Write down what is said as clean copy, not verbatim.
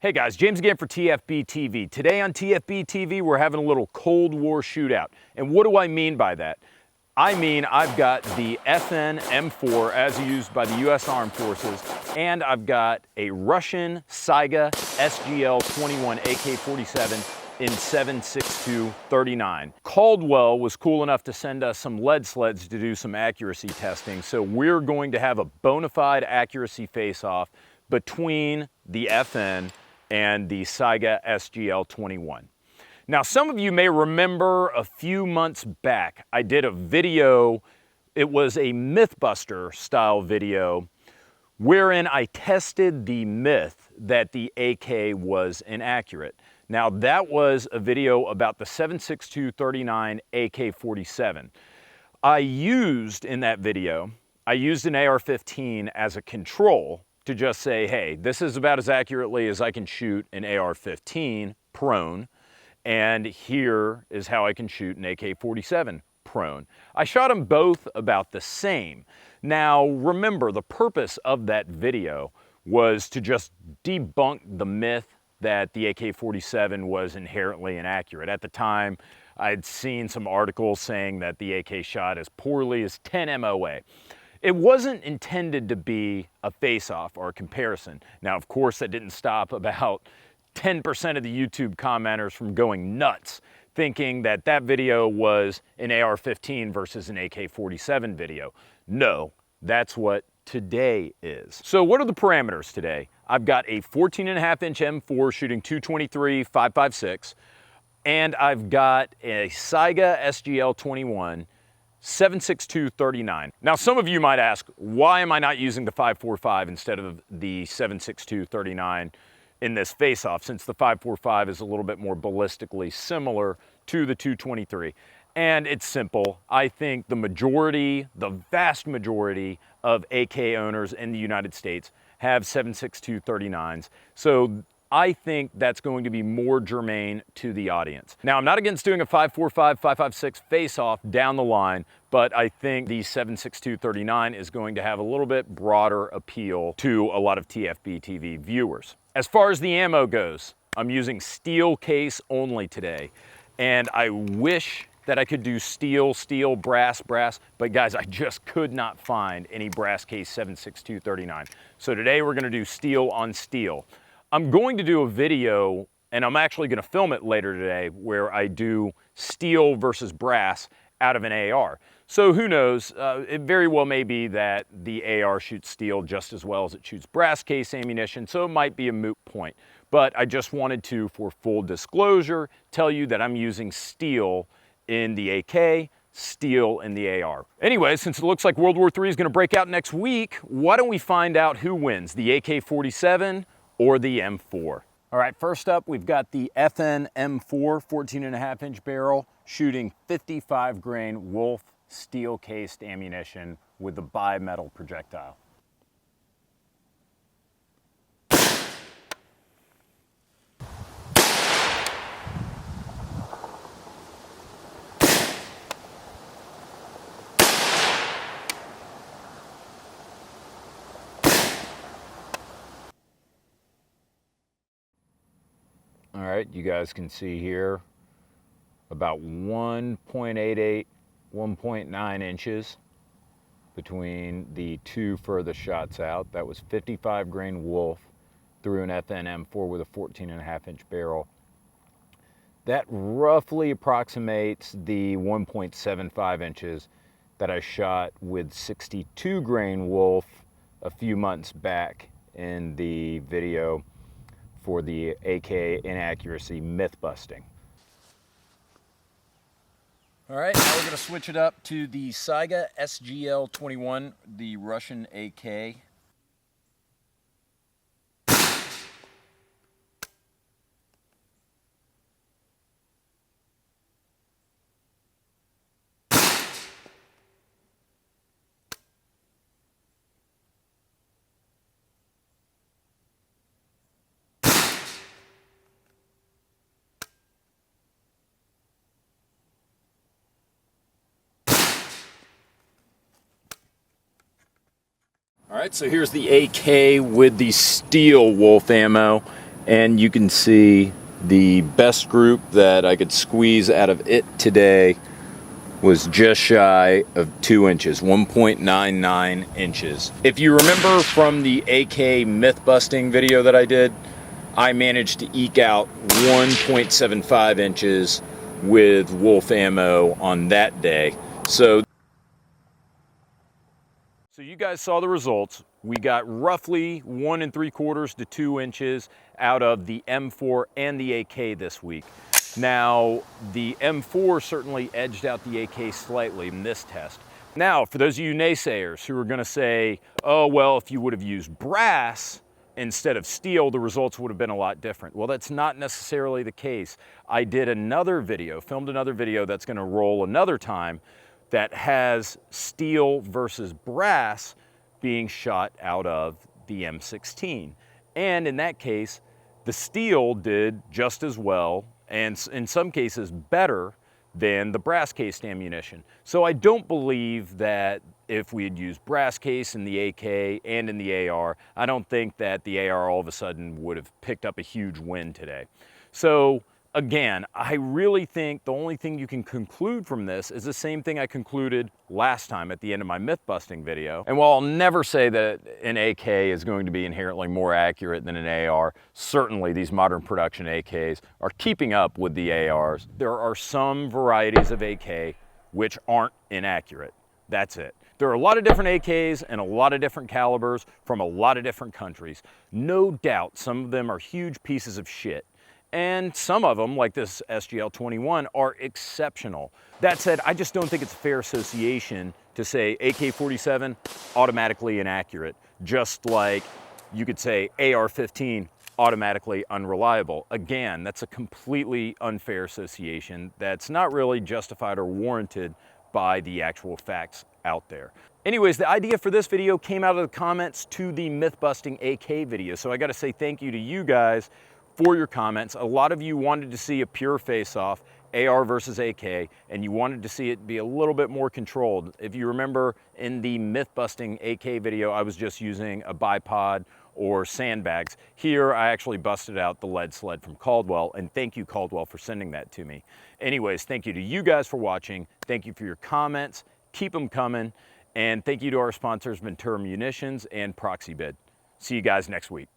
Hey guys, James again for TFBTV. Today on TFBTV, we're having a little Cold War shootout. And what do I mean by that? I mean, I've got the FN M4 as used by the US Armed Forces, and I've got a Russian Saiga SGL-21 AK-47 in 7.62-39. Caldwell was cool enough to send us some lead sleds to do some accuracy testing, so we're going to have a bona fide accuracy face-off between the FN and the Saiga SGL-21. Now, some of you may remember a few months back, I did a video, it was a Mythbuster style video, wherein I tested the myth that the AK was inaccurate. Now, that was a video about the 7.62-39 AK-47. I used in that video, I used an AR-15 as a control to just say, hey, this is about as accurately as I can shoot an AR-15 prone, and here is how I can shoot an AK-47 prone. I shot them both about the same. Now, remember, the purpose of that video was to just debunk the myth that the AK-47 was inherently inaccurate. At the time, I'd seen some articles saying that the AK shot as poorly as 10 MOA. It wasn't intended to be a face-off or a comparison. Now, of course, that didn't stop about 10% of the YouTube commenters from going nuts, thinking that that video was an AR-15 versus an AK-47 video. No, that's what today is. So what are the parameters today? I've got a 14.5-inch M4 shooting 223 5.56, and I've got a Saiga SGL-21 7.62-39. Now, some of you might ask, why am I not using the 5.45 instead of the 7.62-39 in this face-off, since the 5.45 is a little bit more ballistically similar to the 223? And it's simple. I think the vast majority of AK owners in the United States have 7.62-39s. So I think that's going to be more germane to the audience. Now, I'm not against doing a 5.45, 5.56 face-off down the line, but I think the 7.62-39 is going to have a little bit broader appeal to a lot of TFBTV viewers. As far as the ammo goes, I'm using steel case only today, and I wish that I could do steel, brass, but guys, I just could not find any brass case 7.62-39. So today we're gonna do steel on steel. I'm going to do a video, and I'm actually gonna film it later today, where I do steel versus brass out of an AR. So who knows, it very well may be that the AR shoots steel just as well as it shoots brass case ammunition, so it might be a moot point. But I just wanted to, for full disclosure, tell you that I'm using steel in the AK, steel in the AR. Anyway, since it looks like World War III is gonna break out next week, why don't we find out who wins, the AK-47 or the M4? All right, first up, we've got the FN M4 14.5-inch barrel shooting 55 grain Wolf steel cased ammunition with the bimetal projectile. All right, you guys can see here about 1.88, 1.9 inches between the two furthest shots out. That was 55 grain Wolf through an FN M4 with a 14.5-inch barrel. That roughly approximates the 1.75 inches that I shot with 62 grain Wolf a few months back in the video for the AK Inaccuracy Mythbusting. All right, now we're gonna switch it up to the Saiga SGL-21, the Russian AK. All right, so here's the AK with the steel Wolf ammo, And you can see the best group that I could squeeze out of it today was just shy of 2 inches, 1.99 inches. If you remember from the AK myth busting video that I did, I managed to eke out 1.75 inches with wolf ammo on that day. So you guys saw the results. We got roughly 1 3/4 to 2 inches out of the M4 and the AK this week. Now, the M4 certainly edged out the AK slightly in this test. Now, for those of you naysayers who are gonna say, oh, well, if you would have used brass instead of steel, the results would have been a lot different. Well, that's not necessarily the case. I did another video, filmed another video that's gonna roll another time that has steel versus brass being shot out of the M16. And in that case, the steel did just as well, and in some cases better, than the brass cased ammunition. So I don't believe that if we had used brass case in the AK and in the AR, I don't think that the AR all of a sudden would have picked up a huge win today. So again, I really think the only thing you can conclude from this is the same thing I concluded last time at the end of my myth busting video. And while I'll never say that an AK is going to be inherently more accurate than an AR, certainly these modern production AKs are keeping up with the ARs. There are some varieties of AK which aren't inaccurate. That's it. There are a lot of different AKs and a lot of different calibers from a lot of different countries. No doubt some of them are huge pieces of shit. And some of them, like this SGL-21, are exceptional. That said, I just don't think it's a fair association to say AK-47 automatically inaccurate, just like you could say AR-15 automatically unreliable. Again, that's a completely unfair association that's not really justified or warranted by the actual facts out there. Anyways, the idea for this video came out of the comments to the myth-busting AK video, so I gotta say thank you to you guys for your comments. A lot of you wanted to see a pure face-off, AR versus AK, and you wanted to see it be a little bit more controlled. If you remember in the myth-busting AK video, I was just using a bipod or sandbags. Here, I actually busted out the lead sled from Caldwell, and thank you, Caldwell, for sending that to me. Anyways, thank you to you guys for watching. Thank you for your comments. Keep them coming. And thank you to our sponsors, Ventura Munitions and ProxyBid. See you guys next week.